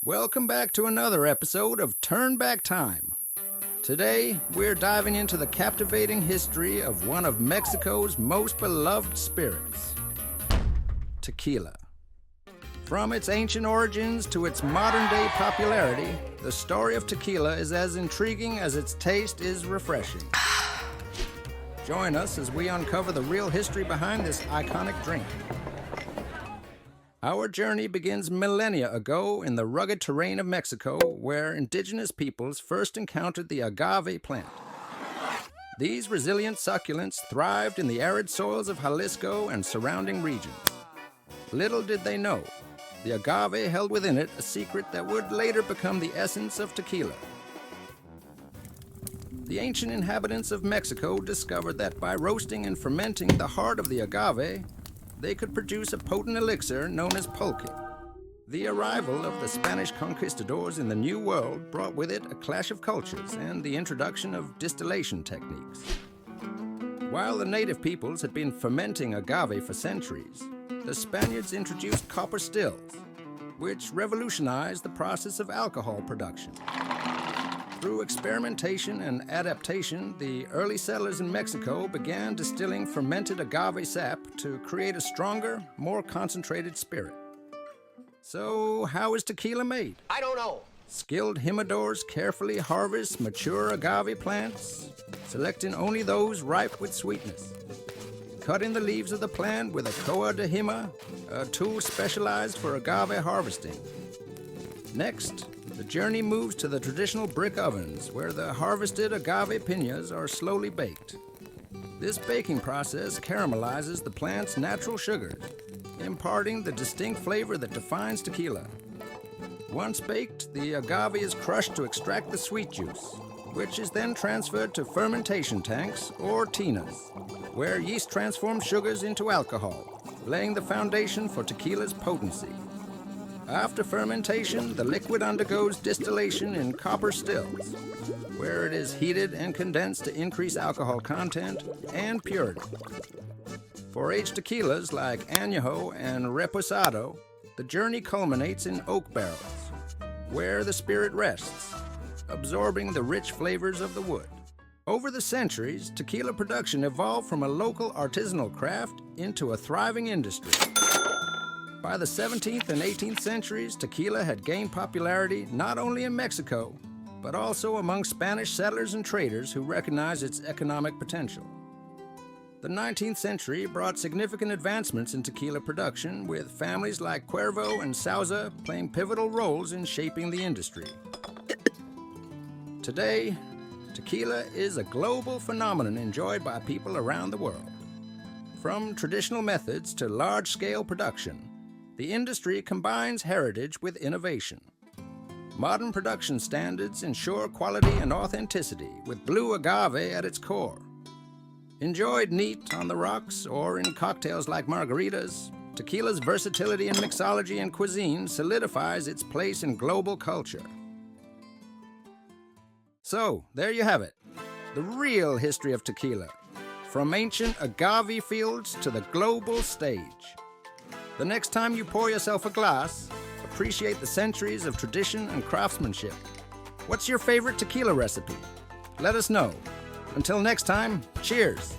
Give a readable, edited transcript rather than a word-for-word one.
Welcome back to another episode of Turn Back Time. Today, we're diving into the captivating history of one of Mexico's most beloved spirits, tequila. From its ancient origins to its modern-day popularity, the story of tequila is as intriguing as its taste is refreshing. Join us as we uncover the real history behind this iconic drink. Our journey begins millennia ago in the rugged terrain of Mexico, where indigenous peoples first encountered the agave plant. These resilient succulents thrived in the arid soils of Jalisco and surrounding regions. Little did they know, the agave held within it a secret that would later become the essence of tequila. The ancient inhabitants of Mexico discovered that by roasting and fermenting the heart of the agave, they could produce a potent elixir known as pulque. The arrival of the Spanish conquistadors in the New World brought with it a clash of cultures and the introduction of distillation techniques. While the native peoples had been fermenting agave for centuries, the Spaniards introduced copper stills, which revolutionized the process of alcohol production. Through experimentation and adaptation, the early settlers in Mexico began distilling fermented agave sap to create a stronger, more concentrated spirit. So, how is tequila made? I don't know. Skilled jimadores carefully harvest mature agave plants, selecting only those ripe with sweetness. Cutting the leaves of the plant with a coa de jima, a tool specialized for agave harvesting. Next, the journey moves to the traditional brick ovens, where the harvested agave piñas are slowly baked. This baking process caramelizes the plant's natural sugars, imparting the distinct flavor that defines tequila. Once baked, the agave is crushed to extract the sweet juice, which is then transferred to fermentation tanks, or tinas, where yeast transforms sugars into alcohol, laying the foundation for tequila's potency. After fermentation, the liquid undergoes distillation in copper stills, where it is heated and condensed to increase alcohol content and purity. For aged tequilas like Añejo and Reposado, the journey culminates in oak barrels, where the spirit rests, absorbing the rich flavors of the wood. Over the centuries, tequila production evolved from a local artisanal craft into a thriving industry. By the 17th and 18th centuries, tequila had gained popularity not only in Mexico, but also among Spanish settlers and traders who recognized its economic potential. The 19th century brought significant advancements in tequila production, with families like Cuervo and Souza playing pivotal roles in shaping the industry. Today, tequila is a global phenomenon enjoyed by people around the world. From traditional methods to large-scale production, the industry combines heritage with innovation. Modern production standards ensure quality and authenticity, with blue agave at its core. Enjoyed neat on the rocks or in cocktails like margaritas, tequila's versatility in mixology and cuisine solidifies its place in global culture. So, there you have it, the real history of tequila, from ancient agave fields to the global stage. The next time you pour yourself a glass, appreciate the centuries of tradition and craftsmanship. What's your favorite tequila recipe? Let us know. Until next time, cheers!